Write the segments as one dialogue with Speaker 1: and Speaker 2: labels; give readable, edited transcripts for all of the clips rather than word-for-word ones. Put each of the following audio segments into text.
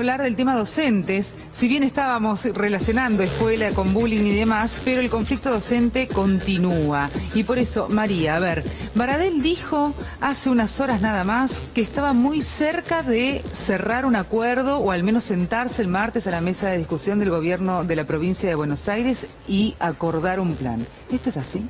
Speaker 1: Hablar del tema docentes, si bien estábamos relacionando escuela con bullying y demás, pero el conflicto docente continúa. Y por eso, María, a ver, Baradel dijo hace unas horas nada más que estaba muy cerca de cerrar un acuerdo o al menos sentarse el martes a la mesa de discusión del gobierno de la provincia de Buenos Aires y acordar un plan. ¿Esto es así?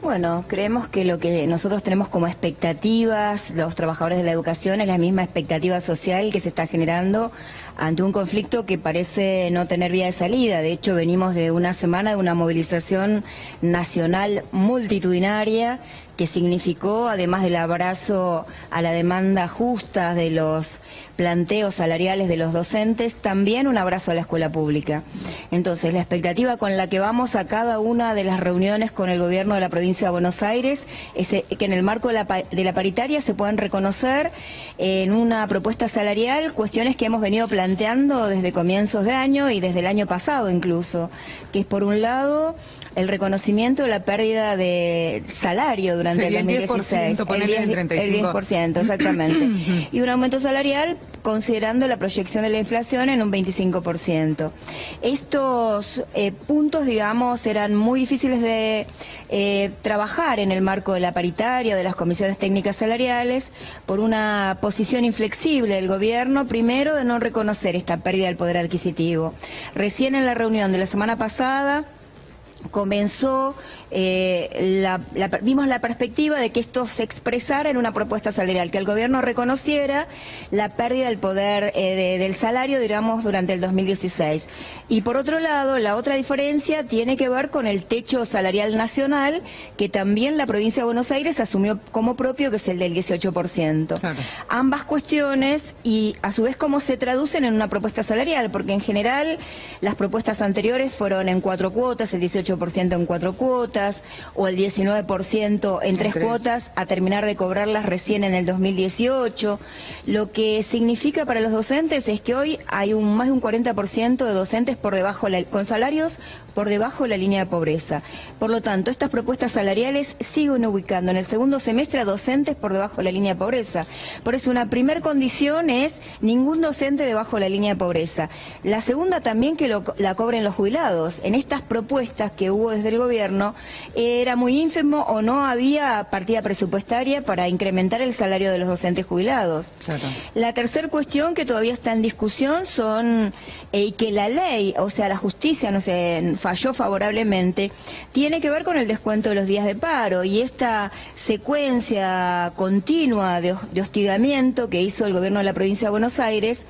Speaker 2: Bueno, creemos que lo que nosotros tenemos como expectativas, los trabajadores de la educación, es la misma expectativa social que se está generando ante un conflicto que parece no tener vía de salida. De hecho, venimos de una semana de una movilización nacional multitudinaria que significó, además del abrazo a la demanda justa de los planteos salariales de los docentes, también un abrazo a la escuela pública. Entonces, la expectativa con la que vamos a cada una de las reuniones con el gobierno de la provincia de Buenos Aires es que en el marco de la paritaria se puedan reconocer en una propuesta salarial cuestiones que hemos venido planteando desde comienzos de año y desde el año pasado incluso, que es por un lado el reconocimiento de la pérdida de salario durante el 2016.
Speaker 1: El
Speaker 2: 10%, exactamente. Y un aumento salarial considerando la proyección de la inflación en un 25%. Estos puntos, digamos, eran muy difíciles de trabajar en el marco de la paritaria, de las comisiones técnicas salariales, por una posición inflexible del gobierno, primero de no reconocer esta pérdida del poder adquisitivo. Recién en la reunión de la semana pasada comenzó, vimos la perspectiva de que esto se expresara en una propuesta salarial, que el gobierno reconociera la pérdida del poder del salario, digamos, durante el 2016. Y por otro lado, la otra diferencia tiene que ver con el techo salarial nacional, que también la provincia de Buenos Aires asumió como propio, que es el del 18%. Claro. Ambas cuestiones y a su vez cómo se traducen en una propuesta salarial, porque en general las propuestas anteriores fueron en 4 cuotas, el 18% en 4 cuotas o el 19% en 3 cuotas, a terminar de cobrarlas recién en el 2018. Lo que significa para los docentes es que hoy hay más de un 40% de docentes por debajo con salarios por debajo de la línea de pobreza. Por lo tanto, estas propuestas salariales siguen ubicando en el segundo semestre a docentes por debajo de la línea de pobreza. Por eso una primer condición es ningún docente debajo de la línea de pobreza. La segunda también que la cobren los jubilados. En estas propuestas que hubo desde el gobierno era muy ínfimo o no había partida presupuestaria para incrementar el salario de los docentes jubilados. Claro. La tercera cuestión que todavía está en discusión son y que la ley, o sea, la justicia no se falló favorablemente, tiene que ver con el descuento de los días de paro y esta secuencia continua de hostigamiento que hizo el gobierno de la provincia de Buenos Aires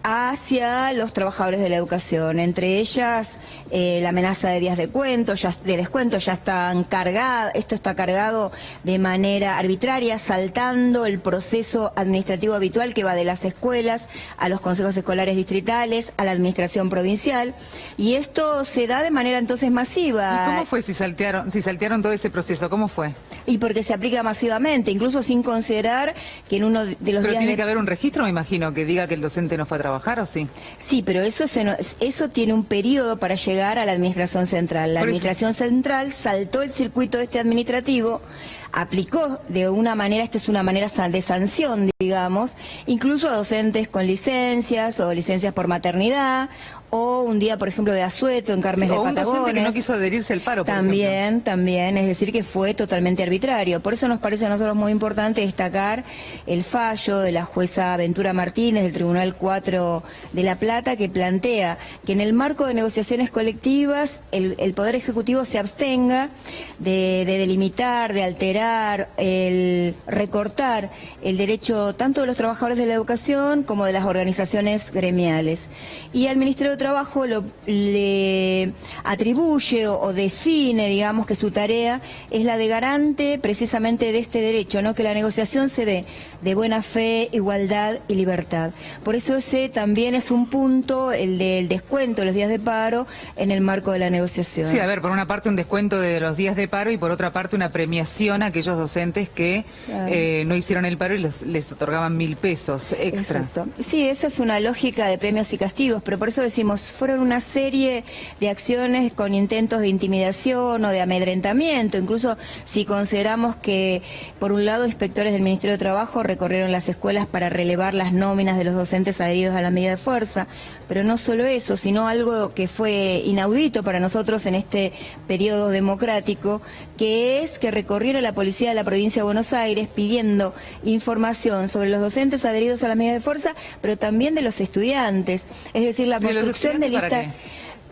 Speaker 2: hacia los trabajadores de la educación, entre ellas la amenaza de días de descuento, ya están cargadas, esto está cargado de manera arbitraria, saltando el proceso administrativo habitual que va de las escuelas a los consejos escolares distritales, a la administración provincial, y esto se da de manera entonces masiva.
Speaker 1: ¿Y cómo fue si saltearon todo ese proceso? ¿Cómo fue?
Speaker 2: Y porque se aplica masivamente, incluso sin considerar que en uno de los días...
Speaker 1: Pero tiene que haber un registro, me imagino, que diga que el docente no fue a trabajar, ¿o sí?
Speaker 2: Sí, pero eso tiene un periodo para llegar a la administración central. La administración central saltó el circuito administrativo, aplicó de una manera, esta es una manera de sanción, digamos, incluso a docentes con licencias o licencias por maternidad, o un día, por ejemplo, de asueto en Carmes de Patagones.
Speaker 1: Un docente que no quiso adherirse al paro, por ejemplo.
Speaker 2: También, es decir, que fue totalmente arbitrario. Por eso nos parece a nosotros muy importante destacar el fallo de la jueza Ventura Martínez del Tribunal 4 de La Plata, que plantea que en el marco de negociaciones colectivas el Poder Ejecutivo se abstenga de delimitar, de alterar, recortar el derecho tanto de los trabajadores de la educación como de las organizaciones gremiales. Y al Ministerio de Trabajo le atribuye o define, digamos, que su tarea es la de garante precisamente de este derecho, ¿no? Que la negociación se dé de buena fe, igualdad y libertad. Por eso ese también es un punto, el del descuento de los días de paro en el marco de la negociación.
Speaker 1: Sí, a ver, por una parte un descuento de los días de paro y por otra parte una premiación a aquellos docentes que no hicieron el paro y les otorgaban 1.000 pesos extra.
Speaker 2: Exacto. Sí, esa es una lógica de premios y castigos, pero por eso decimos, fueron una serie de acciones con intentos de intimidación o de amedrentamiento, incluso si consideramos que, por un lado, inspectores del Ministerio de Trabajo recorrieron las escuelas para relevar las nóminas de los docentes adheridos a la medida de fuerza, pero no solo eso, sino algo que fue inaudito para nosotros en este periodo democrático, que es que recorriera la policía de la provincia de Buenos Aires pidiendo información sobre los docentes adheridos a la medida de fuerza, pero también de los estudiantes, es decir, la construcción de listas.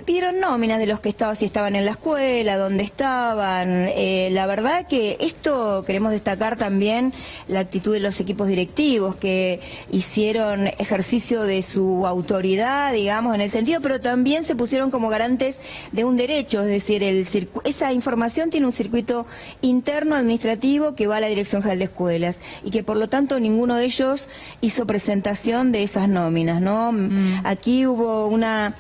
Speaker 2: Pidieron nóminas de los que si estaban en la escuela, dónde estaban. La verdad que esto queremos destacar también la actitud de los equipos directivos que hicieron ejercicio de su autoridad, digamos, en el sentido, pero también se pusieron como garantes de un derecho, es decir, esa información tiene un circuito interno administrativo que va a la Dirección General de Escuelas y que por lo tanto ninguno de ellos hizo presentación de esas nóminas, ¿no? Aquí hubo una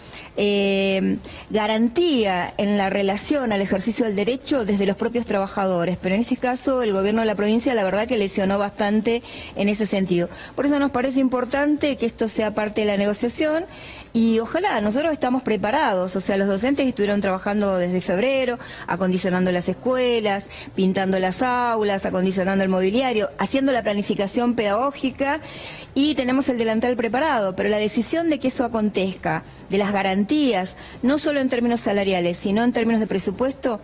Speaker 2: garantía en la relación al ejercicio del derecho desde los propios trabajadores, pero en este caso el gobierno de la provincia la verdad que lesionó bastante en ese sentido. Por eso nos parece importante que esto sea parte de la negociación y ojalá, nosotros estamos preparados, o sea, los docentes estuvieron trabajando desde febrero, acondicionando las escuelas, pintando las aulas, acondicionando el mobiliario, haciendo la planificación pedagógica y tenemos el delantal preparado, pero la decisión de que eso acontezca, de las garantías, no solo en términos salariales, sino en términos de presupuesto,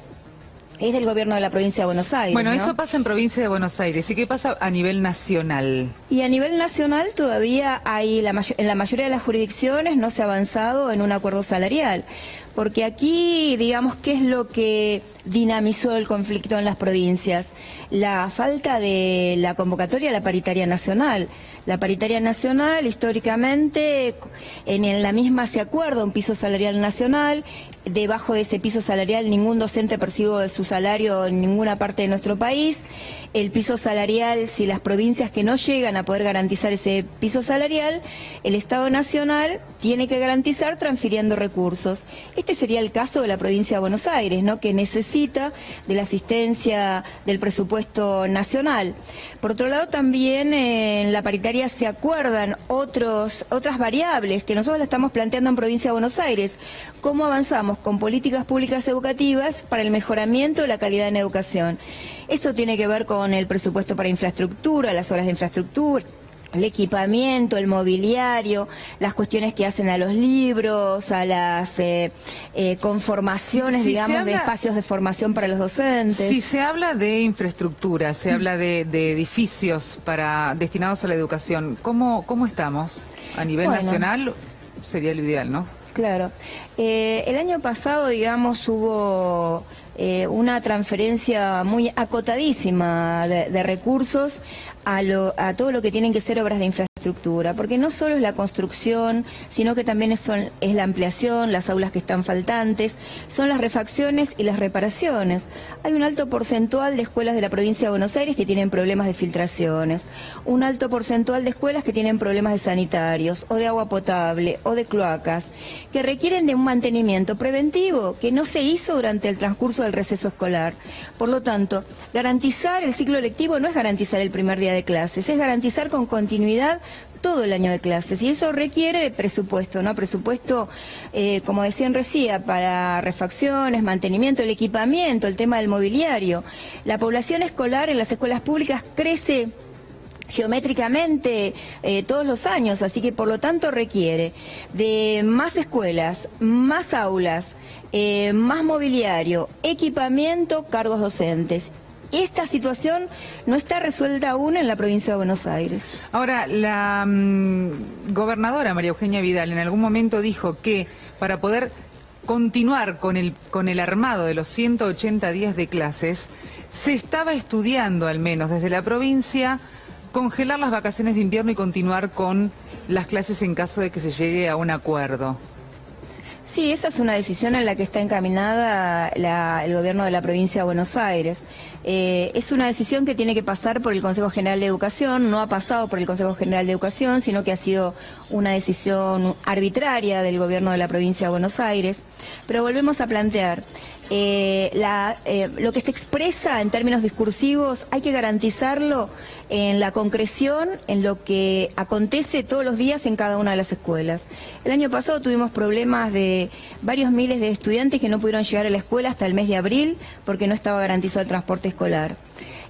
Speaker 2: es del gobierno de la provincia de Buenos Aires.
Speaker 1: Bueno,
Speaker 2: ¿no?
Speaker 1: Eso pasa en provincia de Buenos Aires. ¿Y qué pasa a nivel nacional?
Speaker 2: Y a nivel nacional todavía hay, en la mayoría de las jurisdicciones no se ha avanzado en un acuerdo salarial. Porque aquí, digamos, ¿qué es lo que dinamizó el conflicto en las provincias? La falta de la convocatoria a la paritaria nacional. La paritaria nacional, históricamente, en la misma se acuerda un piso salarial nacional. Debajo de ese piso salarial ningún docente percibe su salario en ninguna parte de nuestro país. El piso salarial, si las provincias que no llegan a poder garantizar ese piso salarial, el Estado Nacional tiene que garantizar transfiriendo recursos. Este sería el caso de la provincia de Buenos Aires, ¿no? Que necesita de la asistencia del presupuesto nacional. Por otro lado, también en la paritaria se acuerdan otras variables que nosotros la estamos planteando en provincia de Buenos Aires. ¿Cómo avanzamos con políticas públicas educativas para el mejoramiento de la calidad en educación? Esto tiene que ver con el presupuesto para infraestructura, las obras de infraestructura, el equipamiento, el mobiliario, las cuestiones que hacen a los libros, a las conformaciones, digamos, de espacios de formación para los docentes.
Speaker 1: Si se habla de infraestructura, se habla de edificios destinados a la educación, ¿cómo estamos? A nivel nacional sería lo ideal, ¿no?
Speaker 2: Claro. El año pasado, digamos, hubo una transferencia muy acotadísima de recursos a todo lo que tienen que ser obras de infraestructura, porque no solo es la construcción, sino que también es la ampliación, las aulas que están faltantes, son las refacciones y las reparaciones. Hay un alto porcentual de escuelas de la provincia de Buenos Aires que tienen problemas de filtraciones, un alto porcentual de escuelas que tienen problemas de sanitarios, o de agua potable, o de cloacas, que requieren de un mantenimiento preventivo que no se hizo durante el transcurso del receso escolar. Por lo tanto, garantizar el ciclo lectivo no es garantizar el primer día de clases, es garantizar con continuidad todo el año de clases, y eso requiere de presupuesto, ¿no? Presupuesto, como decían recién, para refacciones, mantenimiento, el equipamiento, el tema del mobiliario. La población escolar en las escuelas públicas crece geométricamente todos los años, así que por lo tanto requiere de más escuelas, más aulas, más mobiliario, equipamiento, cargos docentes. Esta situación no está resuelta aún en la provincia de Buenos Aires.
Speaker 1: Ahora, la gobernadora María Eugenia Vidal en algún momento dijo que para poder continuar con el armado de los 180 días de clases, se estaba estudiando, al menos desde la provincia, congelar las vacaciones de invierno y continuar con las clases en caso de que se llegue a un acuerdo.
Speaker 2: Sí, esa es una decisión en la que está encaminada el gobierno de la provincia de Buenos Aires. Es una decisión que tiene que pasar por el Consejo General de Educación, no ha pasado por el Consejo General de Educación, sino que ha sido una decisión arbitraria del gobierno de la provincia de Buenos Aires. Pero volvemos a plantear, lo que se expresa en términos discursivos hay que garantizarlo en la concreción, en lo que acontece todos los días en cada una de las escuelas. El año pasado tuvimos problemas de varios miles de estudiantes que no pudieron llegar a la escuela hasta el mes de abril porque no estaba garantizado el transporte escolar.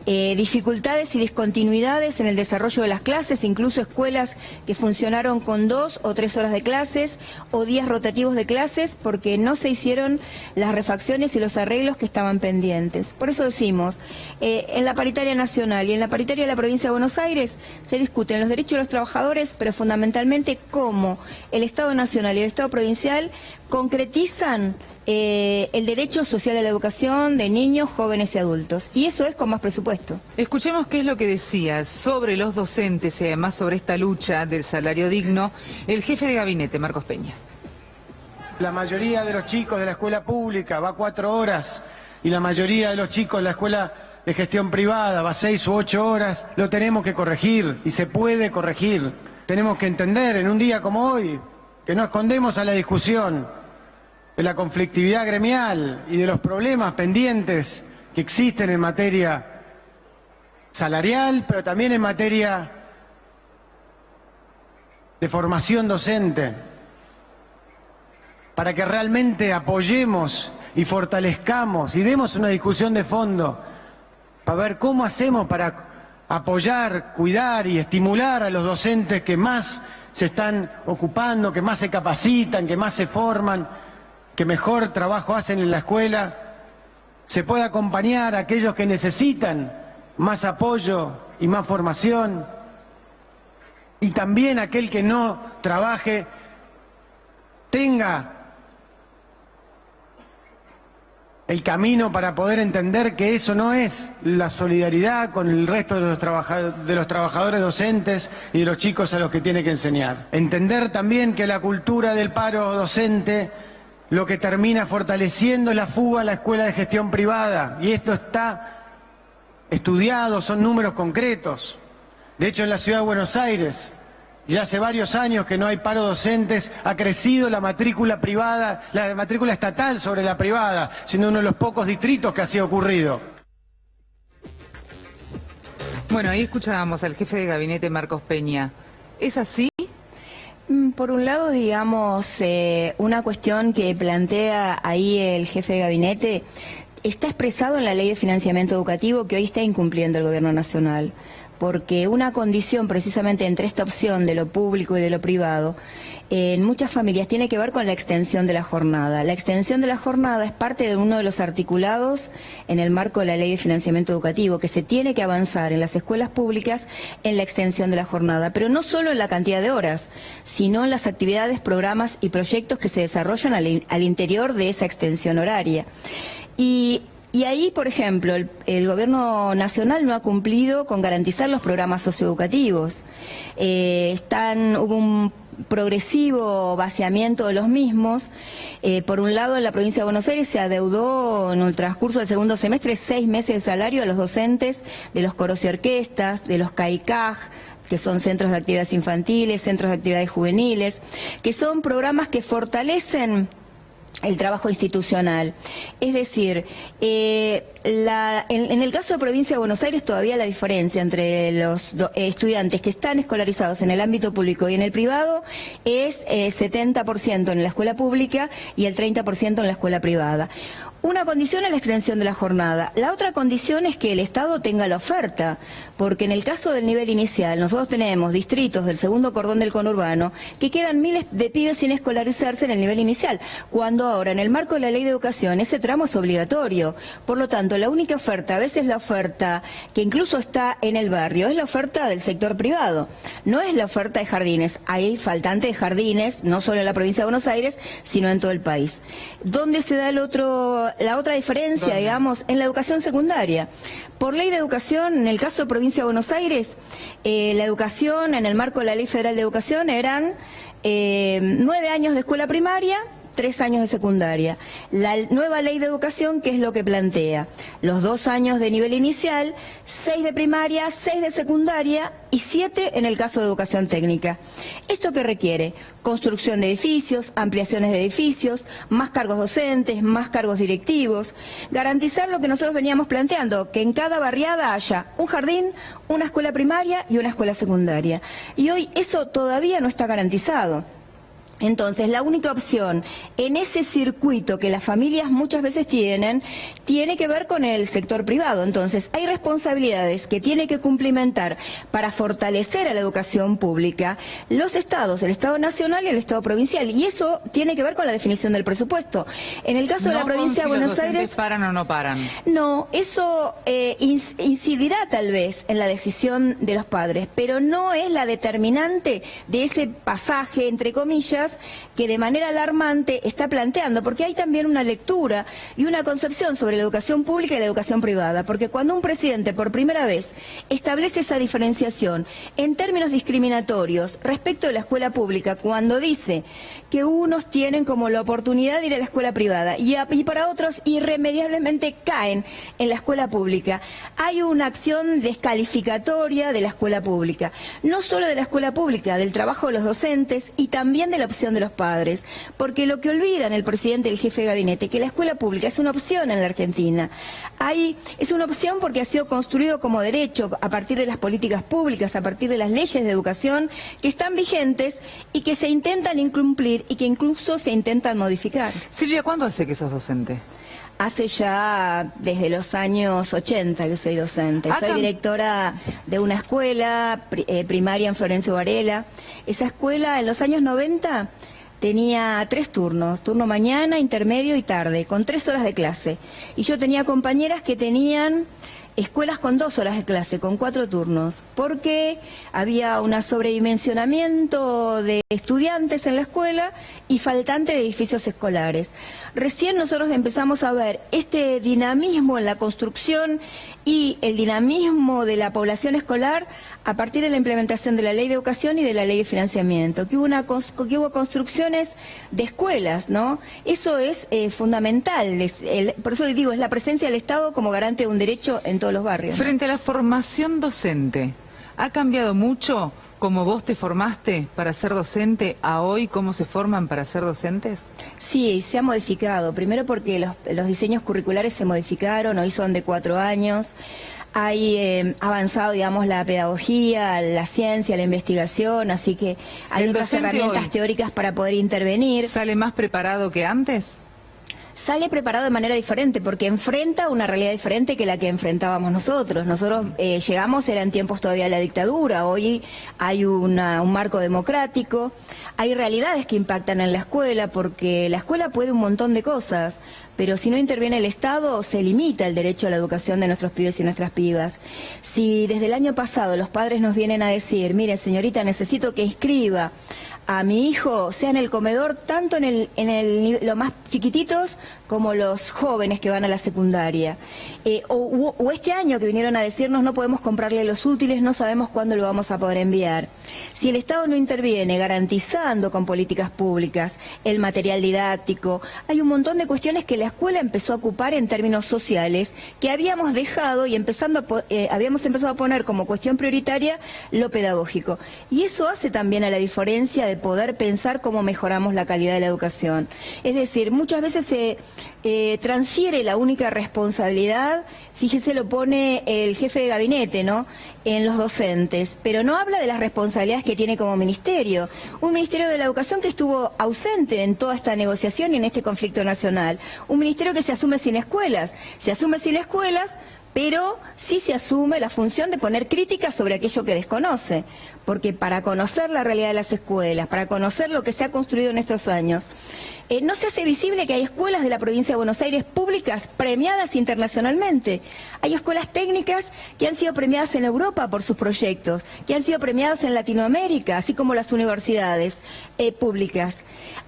Speaker 2: Dificultades y discontinuidades en el desarrollo de las clases, incluso escuelas que funcionaron con 2 o 3 horas de clases o días rotativos de clases porque no se hicieron las refacciones y los arreglos que estaban pendientes. Por eso decimos, en la paritaria nacional y en la paritaria de la provincia de Buenos Aires se discuten los derechos de los trabajadores, pero fundamentalmente cómo el Estado nacional y el Estado provincial concretizan el derecho social a la educación de niños, jóvenes y adultos. Y eso es con más presupuesto.
Speaker 1: Escuchemos qué es lo que decía sobre los docentes y además sobre esta lucha del salario digno el jefe de gabinete, Marcos Peña.
Speaker 3: La mayoría de los chicos de la escuela pública va 4 horas y la mayoría de los chicos de la escuela de gestión privada va 6 u 8 horas. Lo tenemos que corregir y se puede corregir. Tenemos que entender en un día como hoy que no escondemos a la discusión de la conflictividad gremial y de los problemas pendientes que existen en materia salarial, pero también en materia de formación docente, para que realmente apoyemos y fortalezcamos y demos una discusión de fondo para ver cómo hacemos para apoyar, cuidar y estimular a los docentes que más se están ocupando, que más se capacitan, que más se forman, que mejor trabajo hacen en la escuela. Se puede acompañar a aquellos que necesitan más apoyo y más formación, y también aquel que no trabaje tenga el camino para poder entender que eso no es la solidaridad con el resto de los trabajadores docentes y de los chicos a los que tiene que enseñar. Entender también que la cultura del paro docente lo que termina fortaleciendo es la fuga a la escuela de gestión privada, y esto está estudiado, son números concretos. De hecho, en la ciudad de Buenos Aires, ya hace varios años que no hay paro docentes, ha crecido la matrícula privada, la matrícula estatal sobre la privada, siendo uno de los pocos distritos que así ha ocurrido.
Speaker 1: Bueno, ahí escuchábamos al jefe de gabinete, Marcos Peña. ¿Es así?
Speaker 2: Por un lado, digamos, una cuestión que plantea ahí el jefe de gabinete está expresado en la Ley de Financiamiento Educativo que hoy está incumpliendo el Gobierno Nacional, porque una condición precisamente entre esta opción de lo público y de lo privado en muchas familias tiene que ver con la extensión de la jornada. La extensión de la jornada es parte de uno de los articulados en el marco de la Ley de Financiamiento Educativo, que se tiene que avanzar en las escuelas públicas en la extensión de la jornada, pero no solo en la cantidad de horas, sino en las actividades, programas y proyectos que se desarrollan al interior de esa extensión horaria. Y ahí, por ejemplo, el Gobierno Nacional no ha cumplido con garantizar los programas socioeducativos. Hubo un progresivo vaciamiento de los mismos. Por un lado, en la provincia de Buenos Aires se adeudó en el transcurso del segundo semestre 6 meses de salario a los docentes de los coros y orquestas, de los CAICAJ, que son centros de actividades infantiles, centros de actividades juveniles, que son programas que fortalecen el trabajo institucional. Es decir, en el caso de provincia de Buenos Aires todavía la diferencia entre los estudiantes que están escolarizados en el ámbito público y en el privado es 70% en la escuela pública y el 30% en la escuela privada. Una condición es la extensión de la jornada. La otra condición es que el Estado tenga la oferta, porque en el caso del nivel inicial nosotros tenemos distritos del segundo cordón del conurbano que quedan miles de pibes sin escolarizarse en el nivel inicial, cuando ahora en el marco de la Ley de Educación ese tramo es obligatorio. Por lo tanto, la única oferta, a veces la oferta que incluso está en el barrio, es la oferta del sector privado, no es la oferta de jardines. Hay faltante de jardines, no solo en la provincia de Buenos Aires, sino en todo el país. ¿Dónde se da la otra diferencia, digamos, en la educación secundaria? Por ley de educación, en el caso de provincia de Buenos Aires, la educación, en el marco de la Ley Federal de Educación, eran 9 años de escuela primaria 3 años de secundaria. La nueva ley de educación, ¿qué es lo que plantea? Los 2 años de nivel inicial, 6 de primaria, 6 de secundaria y 7 en el caso de educación técnica. ¿Esto qué requiere? Construcción de edificios, ampliaciones de edificios, más cargos docentes, más cargos directivos, garantizar lo que nosotros veníamos planteando, que en cada barriada haya un jardín, una escuela primaria y una escuela secundaria. Y hoy eso todavía no está garantizado. Entonces, la única opción en ese circuito que las familias muchas veces tienen, tiene que ver con el sector privado. Entonces, hay responsabilidades que tiene que cumplimentar para fortalecer a la educación pública los estados, el Estado nacional y el Estado provincial. Y eso tiene que ver con la definición del presupuesto. En el caso de la provincia de Buenos Aires...
Speaker 1: ¿Paran o no paran?
Speaker 2: No, eso incidirá tal vez en la decisión de los padres, pero no es la determinante de ese pasaje, entre comillas, que de manera alarmante está planteando, porque hay también una lectura y una concepción sobre la educación pública y la educación privada, porque cuando un presidente por primera vez establece esa diferenciación en términos discriminatorios respecto de la escuela pública, cuando dice que unos tienen como la oportunidad de ir a la escuela privada y para otros irremediablemente caen en la escuela pública, hay una acción descalificatoria de la escuela pública, no solo de la escuela pública, del trabajo de los docentes y también de la opción de los padres, porque lo que olvidan el presidente y el jefe de gabinete, que la escuela pública es una opción en la Argentina. Es una opción porque ha sido construido como derecho a partir de las políticas públicas, a partir de las leyes de educación que están vigentes y que se intentan incumplir y que incluso se intentan modificar.
Speaker 1: Silvia, ¿cuándo hace que sos docente?
Speaker 2: Hace ya desde los años 80 que soy docente. Soy directora de una escuela primaria en Florencio Varela. Esa escuela en los años 90 tenía 3 turnos, turno mañana, intermedio y tarde, con 3 horas de clase. Y yo tenía compañeras que tenían escuelas con 2 horas de clase, con 4 turnos, porque había un sobredimensionamiento de estudiantes en la escuela y faltante de edificios escolares. Recién nosotros empezamos a ver este dinamismo en la construcción y el dinamismo de la población escolar a partir de la implementación de la Ley de Educación y de la Ley de Financiamiento, que hubo construcciones de escuelas, ¿no? Eso es fundamental, por eso digo, es la presencia del Estado como garante de un derecho en todos los barrios, ¿no?
Speaker 1: Frente a la formación docente, ¿ha cambiado mucho cómo vos te formaste para ser docente a hoy, cómo se forman para ser docentes?
Speaker 2: Sí, se ha modificado. Primero porque los diseños curriculares se modificaron, hoy son de 4 años. Hay avanzado, digamos, la pedagogía, la ciencia, la investigación, así que hay otras herramientas teóricas para poder intervenir.
Speaker 1: ¿Sale más preparado que antes?
Speaker 2: Sale preparado de manera diferente, porque enfrenta una realidad diferente que la que enfrentábamos nosotros. Nosotros llegamos, eran tiempos todavía de la dictadura, hoy hay un marco democrático, hay realidades que impactan en la escuela, porque la escuela puede un montón de cosas, pero si no interviene el Estado, se limita el derecho a la educación de nuestros pibes y nuestras pibas. Si desde el año pasado los padres nos vienen a decir, mire señorita, necesito que inscriba a mi hijo, sea en el comedor, tanto en los más chiquititos como los jóvenes que van a la secundaria. O este año que vinieron a decirnos no podemos comprarle los útiles, no sabemos cuándo lo vamos a poder enviar. Si el Estado no interviene garantizando con políticas públicas el material didáctico, hay un montón de cuestiones que la escuela empezó a ocupar en términos sociales que habíamos dejado y habíamos empezado a poner como cuestión prioritaria lo pedagógico. Y eso hace también a la diferencia de poder pensar cómo mejoramos la calidad de la educación. Es decir, muchas veces se transfiere la única responsabilidad, fíjese, lo pone el jefe de gabinete, ¿no?, en los docentes, pero no habla de las responsabilidades que tiene como ministerio. Un ministerio de la educación que estuvo ausente en toda esta negociación y en este conflicto nacional. Un ministerio que se asume sin escuelas. Pero sí se asume la función de poner críticas sobre aquello que desconoce, porque para conocer la realidad de las escuelas, para conocer lo que se ha construido en estos años, no se hace visible que hay escuelas de la provincia de Buenos Aires públicas premiadas internacionalmente. Hay escuelas técnicas que han sido premiadas en Europa por sus proyectos, que han sido premiadas en Latinoamérica, así como las universidades públicas.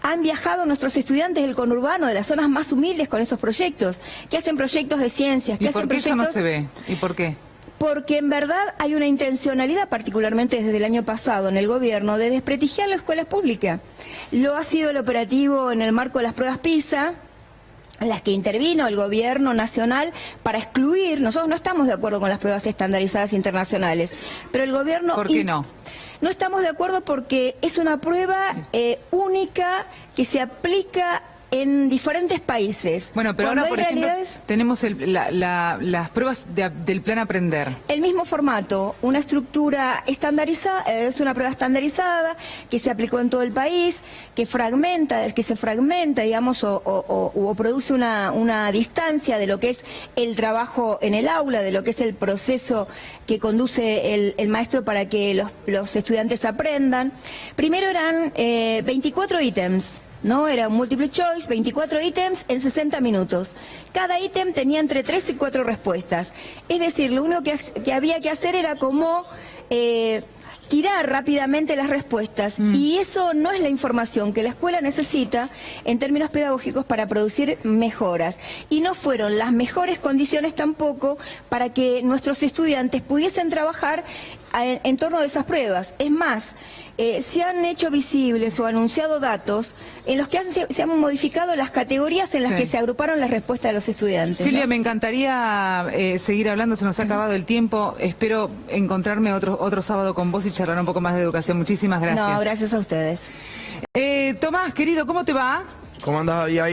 Speaker 2: Han viajado nuestros estudiantes del conurbano, de las zonas más humildes con esos proyectos, que hacen proyectos de ciencias, que hacen proyectos...
Speaker 1: ¿Y por qué eso no se ve? ¿Y por qué?
Speaker 2: porque en verdad hay una intencionalidad, particularmente desde el año pasado en el gobierno, de desprestigiar la escuela pública. Lo ha sido el operativo en el marco de las pruebas PISA, en las que intervino el gobierno nacional para excluir. Nosotros no estamos de acuerdo con las pruebas estandarizadas internacionales, pero el gobierno...
Speaker 1: ¿Por qué no?
Speaker 2: No estamos de acuerdo porque es una prueba única que se aplica en diferentes países.
Speaker 1: Bueno, pero
Speaker 2: Cuando
Speaker 1: ahora, por
Speaker 2: hay
Speaker 1: ejemplo,
Speaker 2: realidades...
Speaker 1: tenemos las pruebas del plan Aprender.
Speaker 2: El mismo formato, una estructura estandarizada, es una prueba estandarizada que se aplicó en todo el país, que se fragmenta, digamos, o produce una distancia de lo que es el trabajo en el aula, de lo que es el proceso que conduce el maestro para que los estudiantes aprendan. Primero eran 24 ítems. No, era un multiple choice, 24 ítems en 60 minutos. Cada ítem tenía entre 3 y 4 respuestas. Es decir, lo único que había que hacer era como tirar rápidamente las respuestas. Y eso no es la información que la escuela necesita en términos pedagógicos para producir mejoras. Y no fueron las mejores condiciones tampoco para que nuestros estudiantes pudiesen trabajar en torno a esas pruebas. Es más, se han hecho visibles o anunciado datos en los que se han modificado las categorías en las que se agruparon las respuestas de los estudiantes.
Speaker 1: Silvia,
Speaker 2: ¿no?
Speaker 1: me encantaría seguir hablando, se nos ha acabado el tiempo. Espero encontrarme otro sábado con vos y charlar un poco más de educación. Muchísimas gracias.
Speaker 2: No, gracias a ustedes.
Speaker 1: Tomás, querido, ¿cómo te va?
Speaker 4: ¿Cómo andás, Javier?